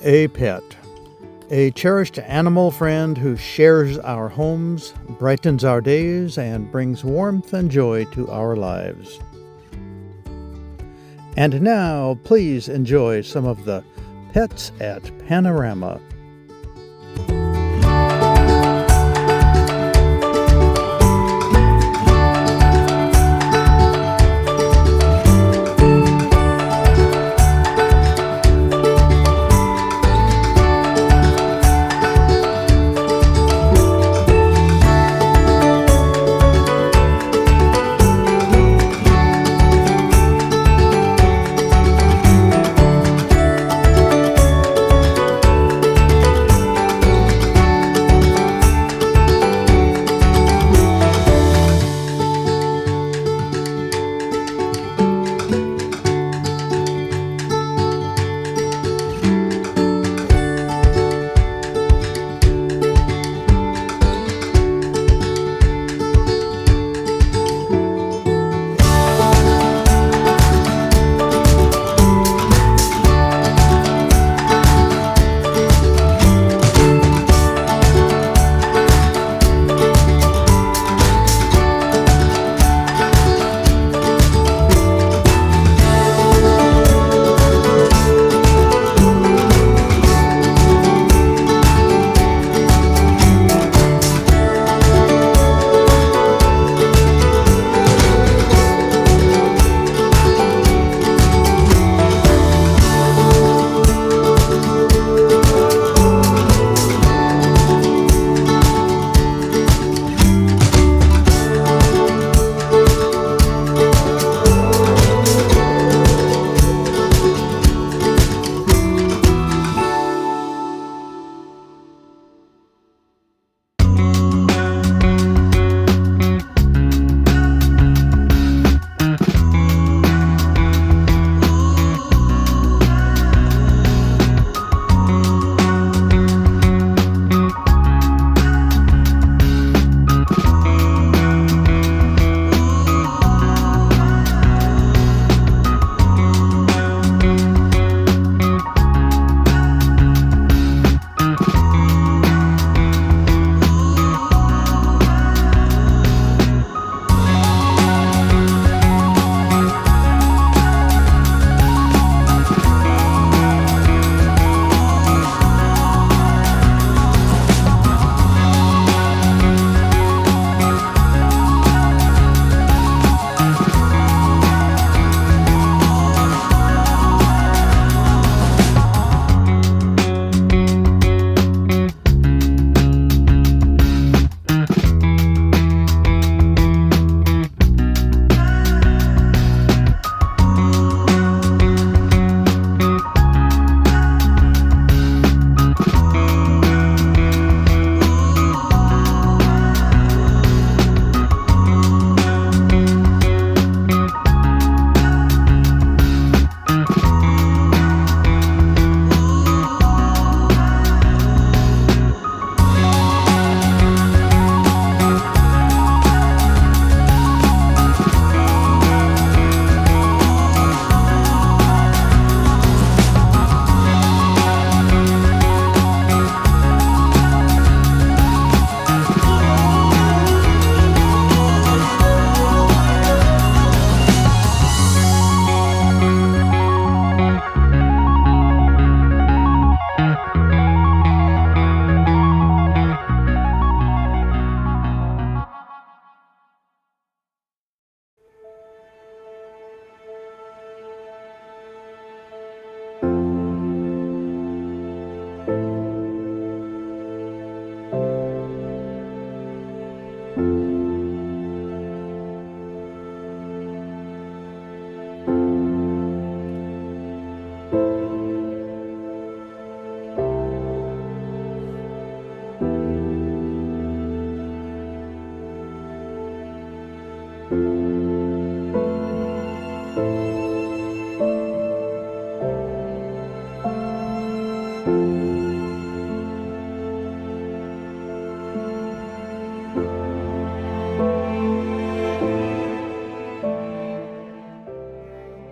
A pet. A cherished animal friend who shares our homes, brightens our days, and brings warmth and joy to our lives. And now, please enjoy some of the pets at Panorama.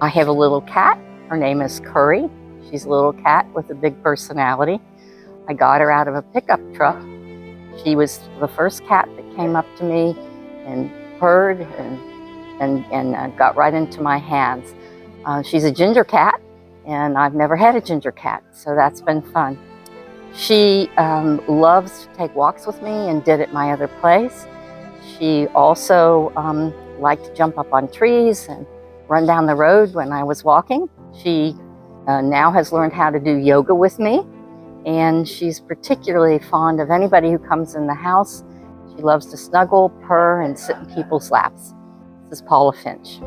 I have a little cat. Her name is Curry. She's a little cat with a big personality. I got her out of a pickup truck. She was the first cat that came up to me and purred and got right into my hands. She's a ginger cat, and I've never had a ginger cat, so that's been fun. She loves to take walks with me and did at my other place. She also liked to jump up on trees and run down the road when I was walking. She now has learned how to do yoga with me, and she's particularly fond of anybody who comes in the house. She loves to snuggle, purr, and sit in people's laps. This is Paula Finch.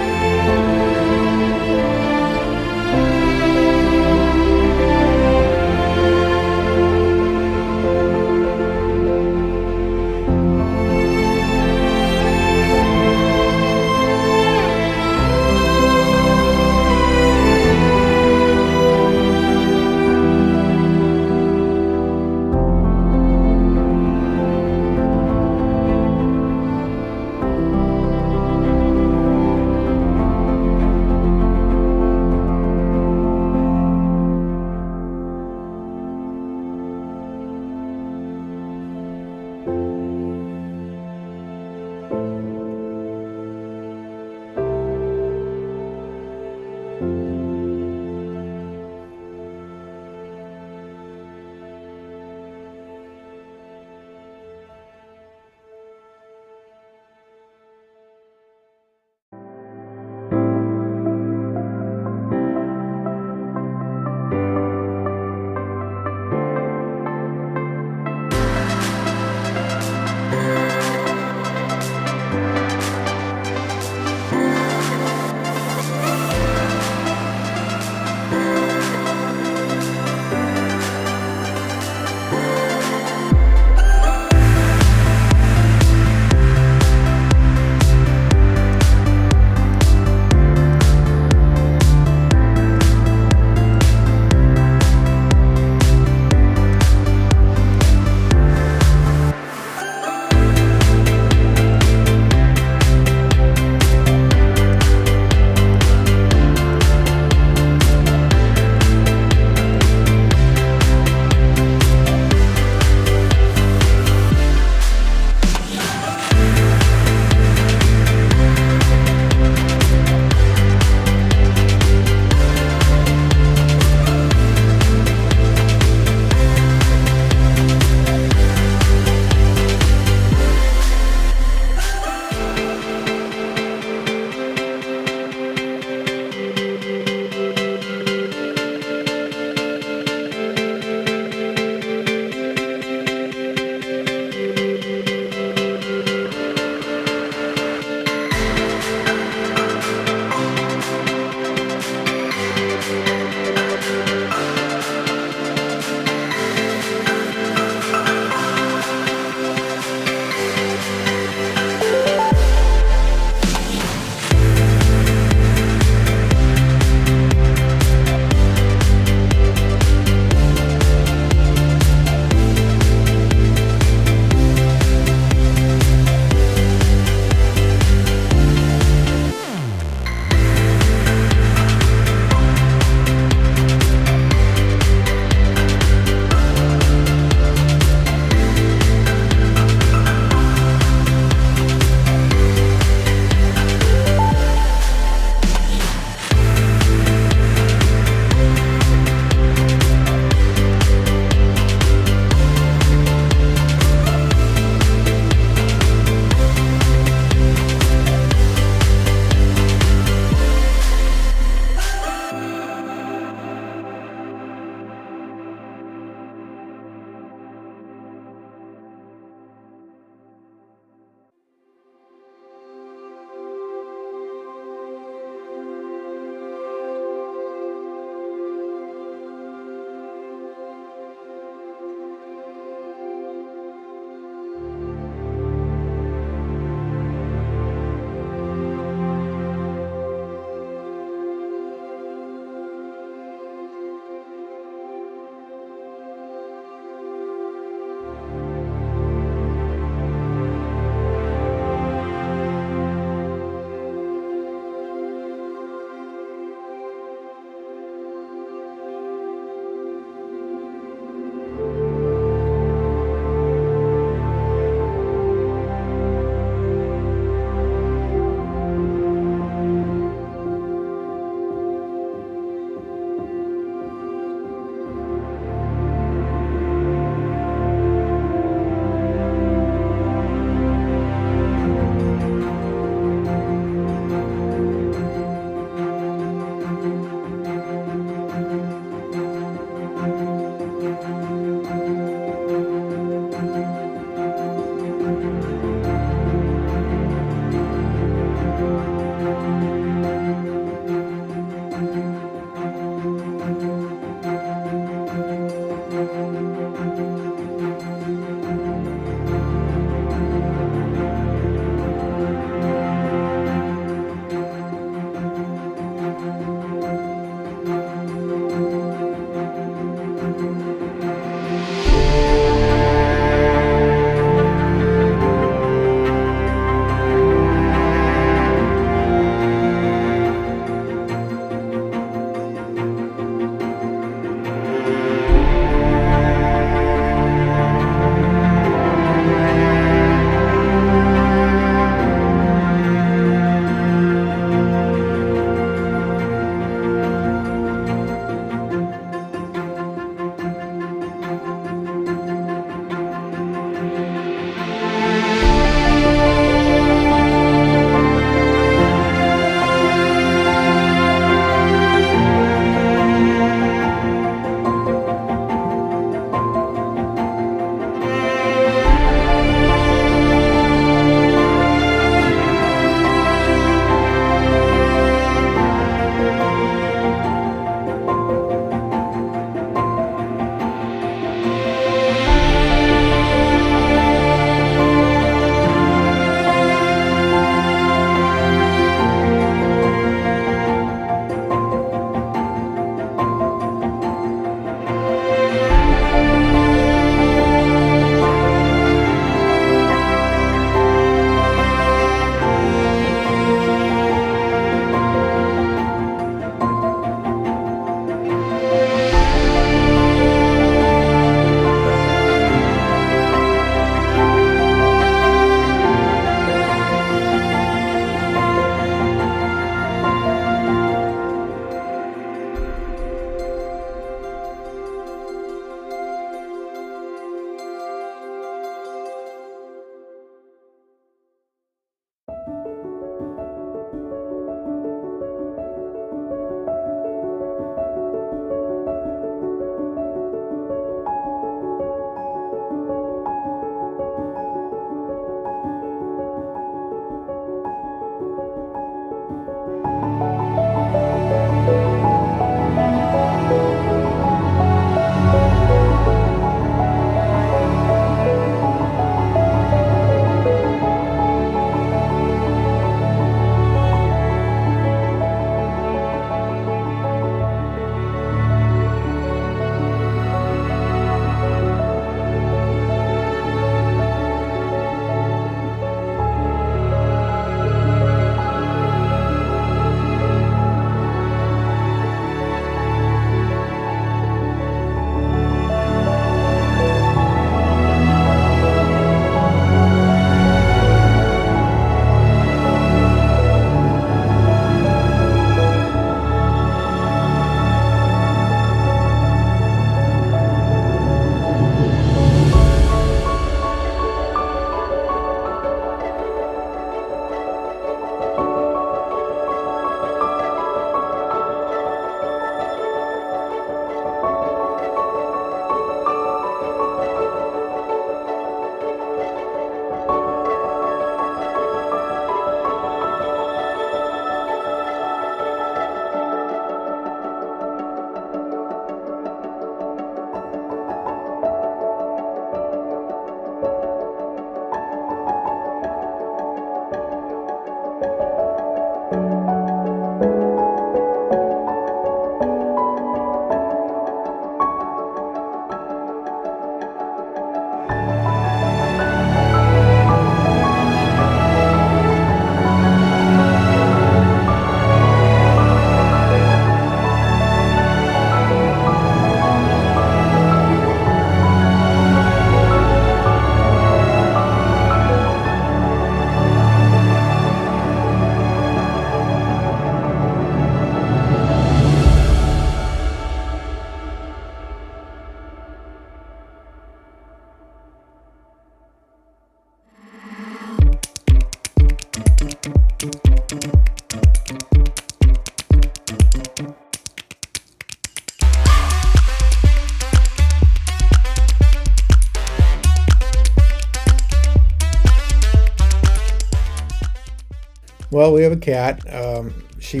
Well, we have a cat. When she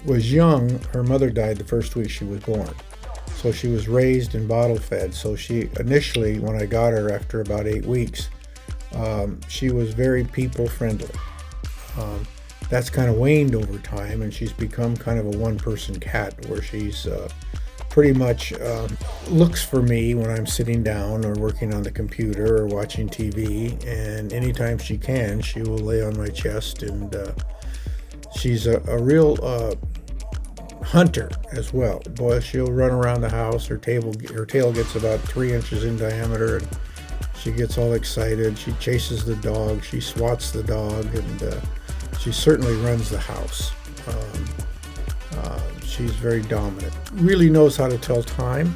was young, her mother died the first week she was born. So she was raised and bottle fed. So she initially, when I got her after about 8 weeks, she was very people friendly. That's kind of waned over time, and she's become kind of a one-person cat where she's pretty much looks for me when I'm sitting down or working on the computer or watching TV, and anytime she can, she will lay on my chest, and she's a real hunter as well. Boy, she'll run around the house. Her tail gets about 3 inches in diameter, and she gets all excited. She chases the dog. She swats the dog, and she certainly runs the house. She's very dominant. Really knows how to tell time,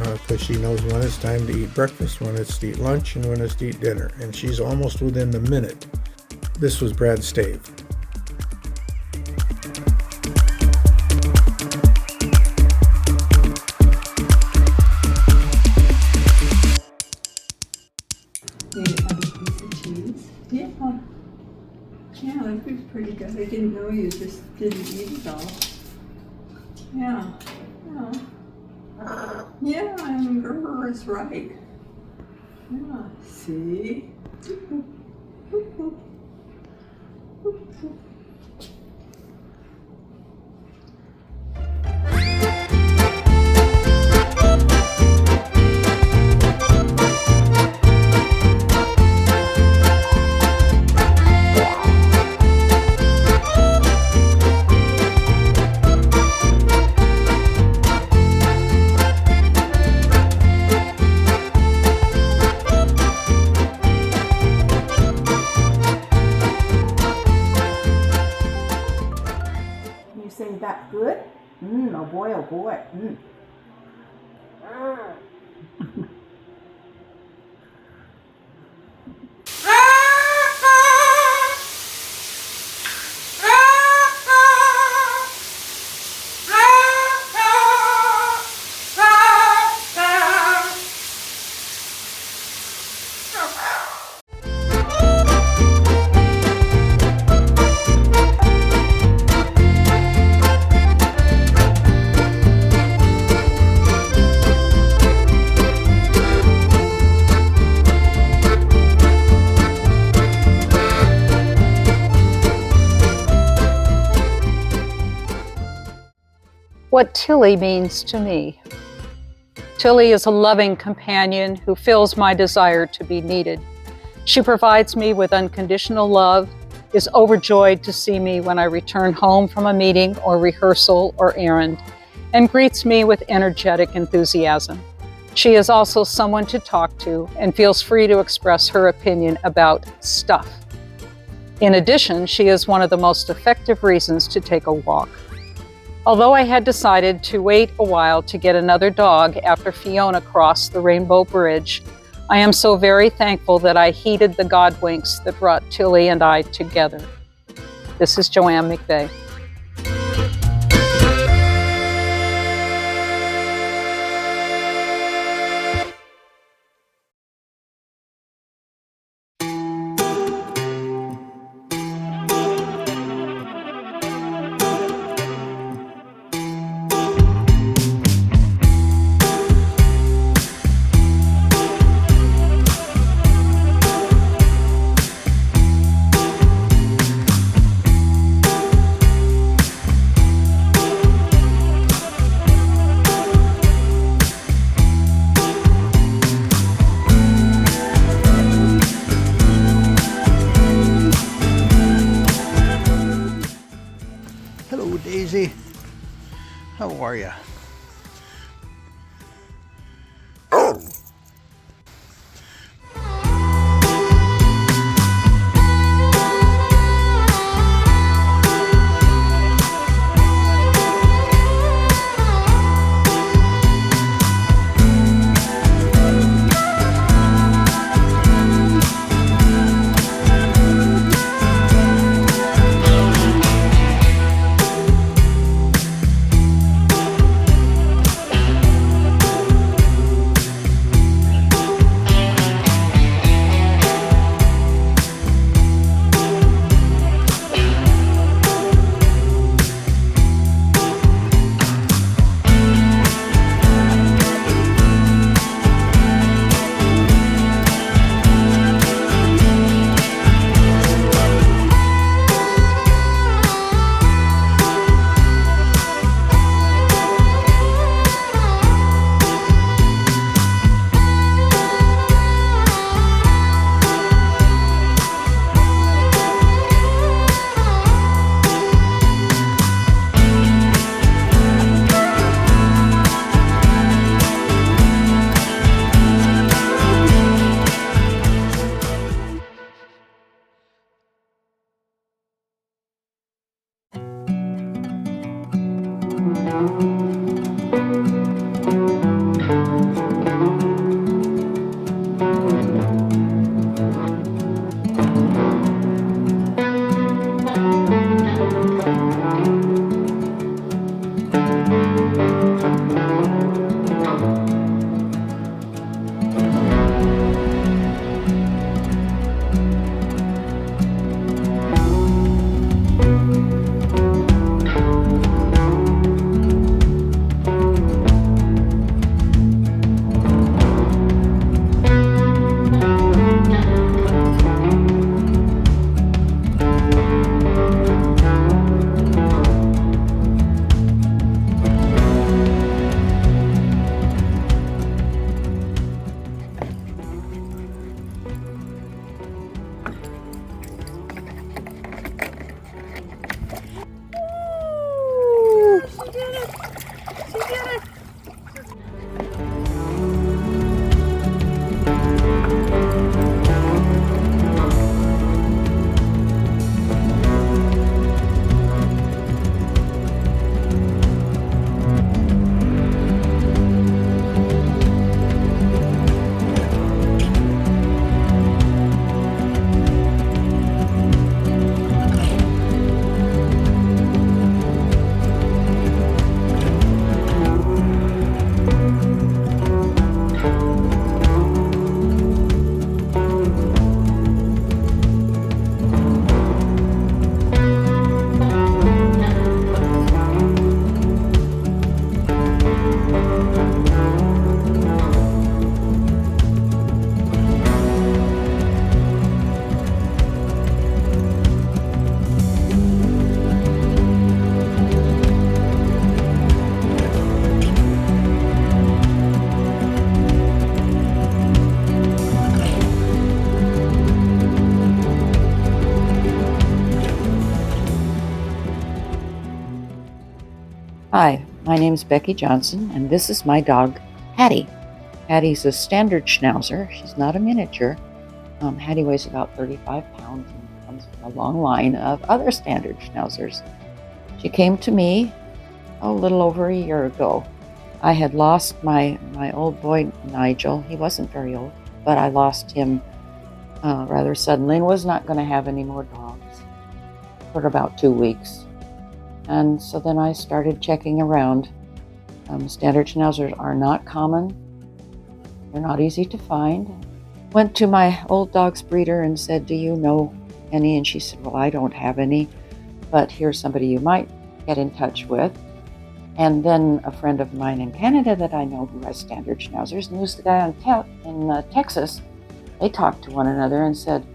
because she knows when it's time to eat breakfast, when it's to eat lunch, and when it's to eat dinner. And she's almost within the minute. This was Brad Stave. Yeah, that'd be pretty good. I didn't know you just didn't eat it all. Yeah, yeah. Yeah, and Gerber is right. Yeah, see? That good? Oh boy, oh boy. What Tilly means to me. Tilly is a loving companion who fills my desire to be needed. She provides me with unconditional love, is overjoyed to see me when I return home from a meeting or rehearsal or errand, and greets me with energetic enthusiasm. She is also someone to talk to and feels free to express her opinion about stuff. In addition, she is one of the most effective reasons to take a walk. Although I had decided to wait a while to get another dog after Fiona crossed the Rainbow Bridge, I am so very thankful that I heeded the God winks that brought Tilly and I together. This is Joanne McVeigh. Daisy, how are you? Hi, my name's Becky Johnson, and this is my dog, Hattie. Hattie's a standard schnauzer. She's not a miniature. Hattie weighs about 35 pounds and comes from a long line of other standard schnauzers. She came to me a little over a year ago. I had lost my old boy, Nigel. He wasn't very old, but I lost him rather suddenly and was not going to have any more dogs for about 2 weeks. And so then I started checking around. Standard schnauzers are not common. They're not easy to find. Went to my old dog's breeder and said, "Do you know any?" And she said, "Well, I don't have any, but here's somebody you might get in touch with." And then a friend of mine in Canada that I know who has standard schnauzers, and who's the guy in Texas, they talked to one another and said,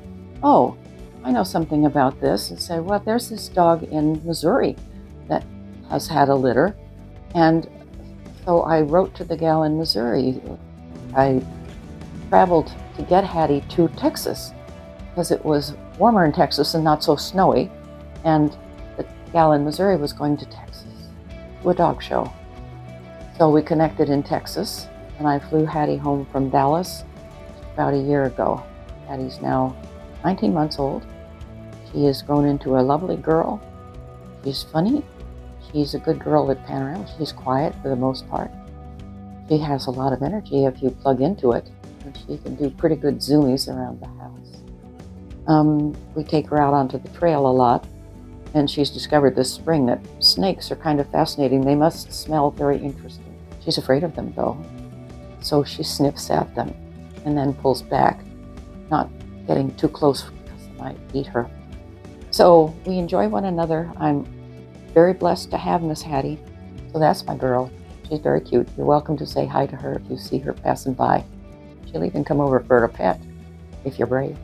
"Oh, I know something about this." And said, "Well, there's this dog in Missouri that has had a litter." And so I wrote to the gal in Missouri. I traveled to get Hattie to Texas because it was warmer in Texas and not so snowy. And the gal in Missouri was going to Texas to a dog show. So we connected in Texas, and I flew Hattie home from Dallas about a year ago. Hattie's now 19 months old. She has grown into a lovely girl. She's funny. She's a good girl at Panorama. She's quiet for the most part. She has a lot of energy if you plug into it, and she can do pretty good zoomies around the house. We take her out onto the trail a lot, and she's discovered this spring that snakes are kind of fascinating. They must smell very interesting. She's afraid of them, though, so she sniffs at them and then pulls back, not getting too close because they might eat her. So we enjoy one another. I'm very blessed to have Miss Hattie. So that's my girl. She's very cute. You're welcome to say hi to her if you see her passing by. She'll even come over for a pet if you're brave.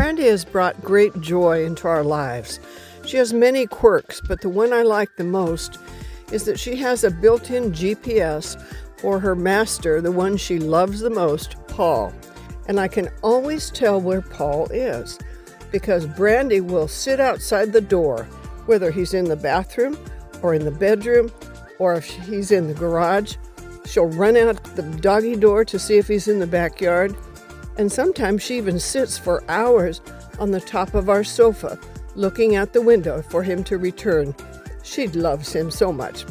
Brandy has brought great joy into our lives. She has many quirks, but the one I like the most is that she has a built-in GPS for her master, the one she loves the most, Paul. And I can always tell where Paul is because Brandy will sit outside the door, whether he's in the bathroom or in the bedroom or if he's in the garage. She'll run out the doggy door to see if he's in the backyard. And sometimes she even sits for hours on the top of our sofa, looking out the window for him to return. She loves him so much.